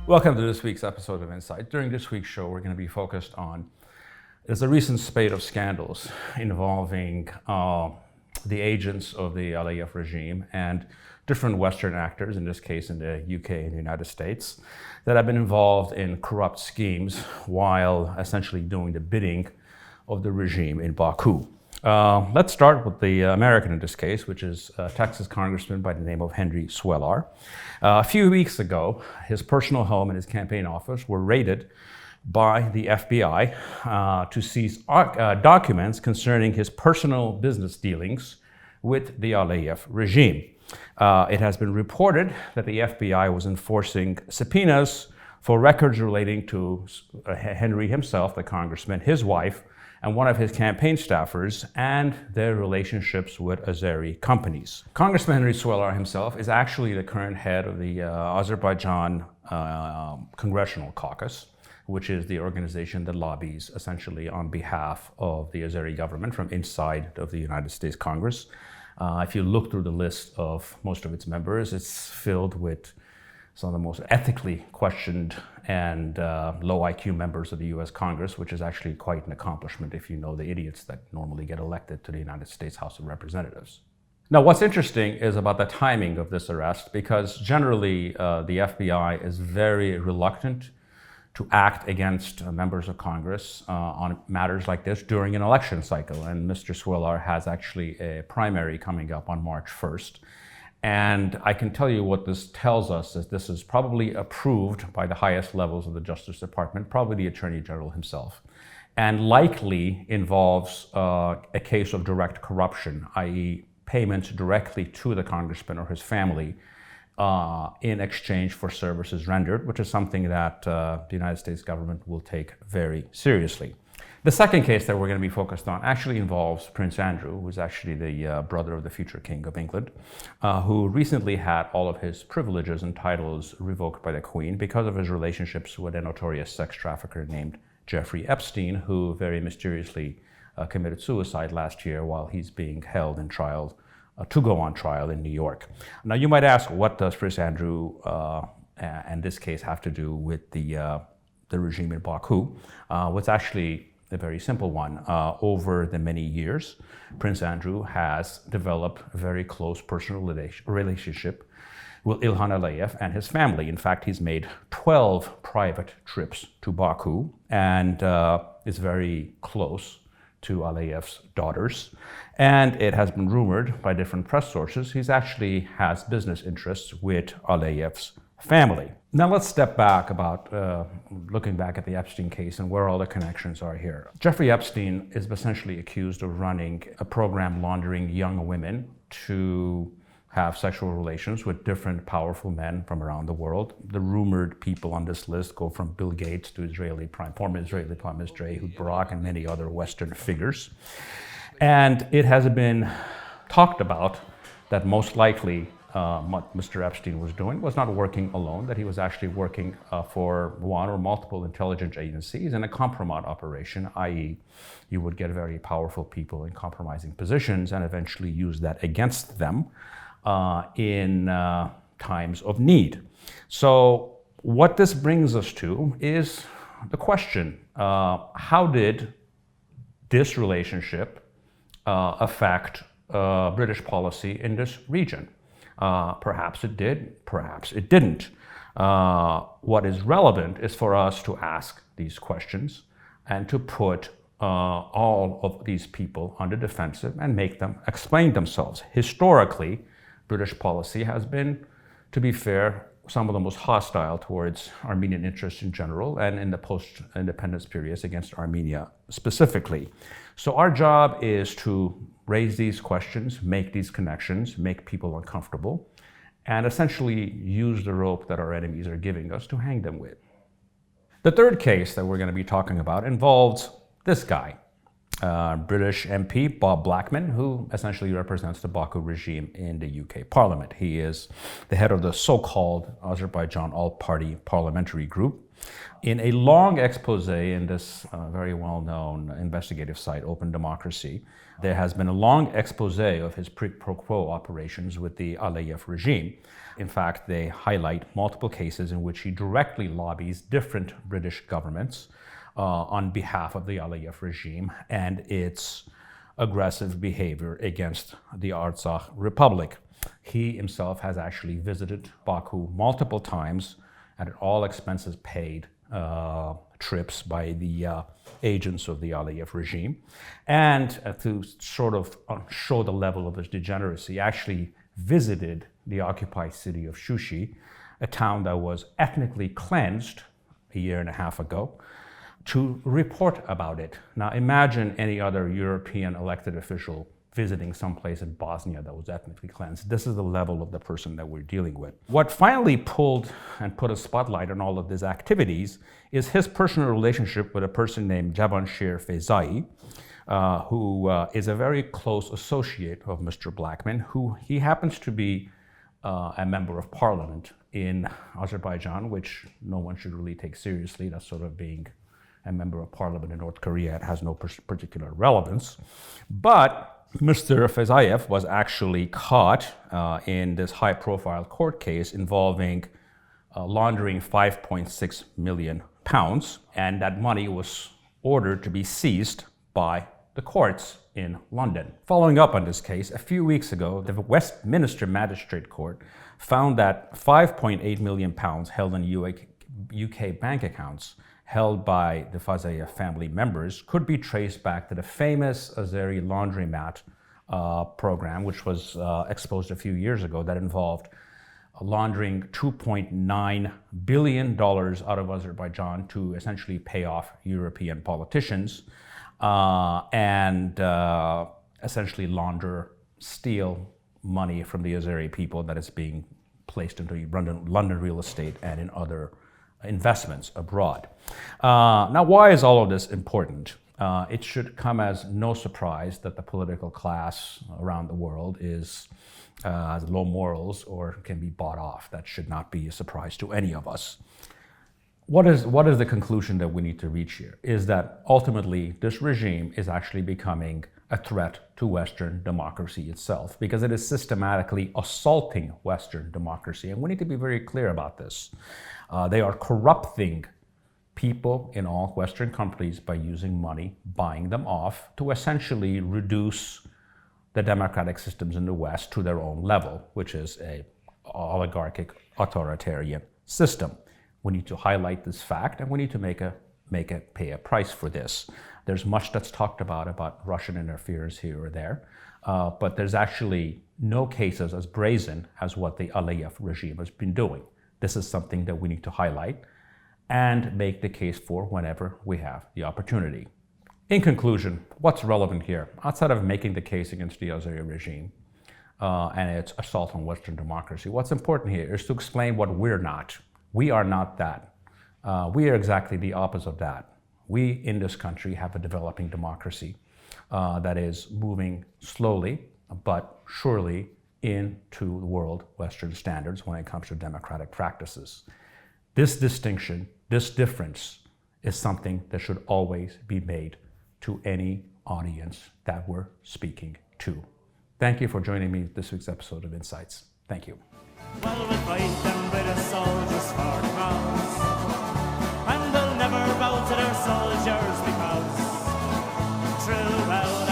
Welcome to this week's episode of Insight. During this week's show, we're going to be focused on there's a recent spate of scandals involving the agents of the Aliyev regime and different Western actors, in this case in the UK and the United States, that have been involved in corrupt schemes while essentially doing the bidding of the regime in Baku. Let's start with the American in this case, which is a Texas congressman by the name of Henry Cuellar. A few weeks ago, his personal home and his campaign office were raided by the FBI to seize documents concerning his personal business dealings with the Aliyev regime. It has been reported that the FBI was enforcing subpoenas for records relating to Henry himself, the congressman, his wife, and one of his campaign staffers, and their relationships with Azeri companies. Congressman Henry Cuellar himself is actually the current head of the Azerbaijan Congressional Caucus, which is the organization that lobbies essentially on behalf of the Azeri government from inside of the United States Congress. If you look through the list of most of its members, it's filled with some of the most ethically questioned and low IQ members of the US Congress, which is actually quite an accomplishment if you know the idiots that normally get elected to the United States House of Representatives. Now, what's interesting is about the timing of this arrest, because generally the FBI is very reluctant to act against members of Congress on matters like this during an election cycle. And Mr. Cuellar has actually a primary coming up on March 1st. And I can tell you what this tells us is this is probably approved by the highest levels of the Justice Department, probably the Attorney General himself, and likely involves a case of direct corruption, i.e. payments directly to the congressman or his family in exchange for services rendered, which is something that the United States government will take very seriously. The second case that we're going to be focused on actually involves Prince Andrew, who's actually the brother of the future King of England, who recently had all of his privileges and titles revoked by the Queen because of his relationships with a notorious sex trafficker named Jeffrey Epstein, who very mysteriously committed suicide last year while he's being held in trial, to go on trial in New York. Now, you might ask, what does Prince Andrew and this case have to do with the regime in Baku? What's actually a very simple one. Over the many years, Prince Andrew has developed a very close personal relationship with Ilham Aliyev and his family. In fact, he's made 12 private trips to Baku and is very close to Aliyev's daughters. And it has been rumored by different press sources he actually has business interests with Aliyev's family. Now let's step back about looking back at the Epstein case and where all the connections are here. Jeffrey Epstein is essentially accused of running a program laundering young women to have sexual relations with different powerful men from around the world. The rumored people on this list go from Bill Gates to former Israeli Prime Minister Ehud Barak and many other Western figures. And it has been talked about that most likely what Mr. Epstein was doing was not working alone, that he was actually working for one or multiple intelligence agencies in a compromise operation, i.e. you would get very powerful people in compromising positions and eventually use that against them in times of need. So what this brings us to is the question, how did this relationship affect British policy in this region? Perhaps it did, perhaps it didn't. What is relevant is for us to ask these questions and to put all of these people on the defensive and make them explain themselves. Historically, British policy has been, to be fair, some of the most hostile towards Armenian interests in general and in the post-independence periods against Armenia specifically. So our job is to raise these questions, make these connections, make people uncomfortable, and essentially use the rope that our enemies are giving us to hang them with. The third case that we're going to be talking about involves this guy, British MP Bob Blackman, who essentially represents the Baku regime in the UK Parliament. He is the head of the so-called Azerbaijan All-Party Parliamentary Group. In a long expose in this very well-known investigative site, Open Democracy, there has been a long expose of his quid pro quo operations with the Aliyev regime. In fact, they highlight multiple cases in which he directly lobbies different British governments on behalf of the Aliyev regime and its aggressive behavior against the Artsakh Republic. He himself has actually visited Baku multiple times and at all expenses paid trips by the agents of the Aliyev regime. And to sort of show the level of his degeneracy, actually visited the occupied city of Shushi, a town that was ethnically cleansed a year and a half ago, to report about it. Now imagine any other European elected official visiting someplace in Bosnia that was ethnically cleansed. This is the level of the person that we're dealing with. What finally pulled and put a spotlight on all of these activities is his personal relationship with a person named Javon Fazayev, who is a very close associate of Mr. Blackman, who he happens to be a member of parliament in Azerbaijan, which no one should really take seriously. That's sort of being a member of parliament in North Korea. It has no particular relevance. But Mr. Fazayev was actually caught in this high-profile court case involving laundering 5.6 million pounds, and that money was ordered to be seized by the courts in London. Following up on this case, a few weeks ago, the Westminster Magistrate Court found that 5.8 million pounds held in UK bank accounts held by the Fazayev family members could be traced back to the famous Azeri laundromat program, which was exposed a few years ago, that involved laundering $2.9 billion out of Azerbaijan to essentially pay off European politicians and essentially steal money from the Azeri people that is being placed into London real estate and in other investments abroad. Now, why is all of this important? It should come as no surprise that the political class around the world has low morals or can be bought off. That should not be a surprise to any of us. What is the conclusion that we need to reach here? Is that ultimately this regime is actually becoming a threat to Western democracy itself, because it is systematically assaulting Western democracy. And we need to be very clear about this. They are corrupting people in all Western countries by using money, buying them off to essentially reduce the democratic systems in the West to their own level, which is a oligarchic authoritarian system. We need to highlight this fact, and we need to pay a price for this. There's much that's talked about Russian interference here or there, but there's actually no cases as brazen as what the Aliyev regime has been doing. This is something that we need to highlight and make the case for whenever we have the opportunity. In conclusion, what's relevant here? Outside of making the case against the Azeri regime and its assault on Western democracy, what's important here is to explain what we're not. We are not that. We are exactly the opposite of that. We in this country have a developing democracy that is moving slowly but surely into the world Western standards when it comes to democratic practices. This distinction, this difference is something that should always be made to any audience that we're speaking to. Thank you for joining me this week's episode of Insights. Thank you. Well, we fight them British soldiers for the cause, and they'll never bow to their soldiers because true well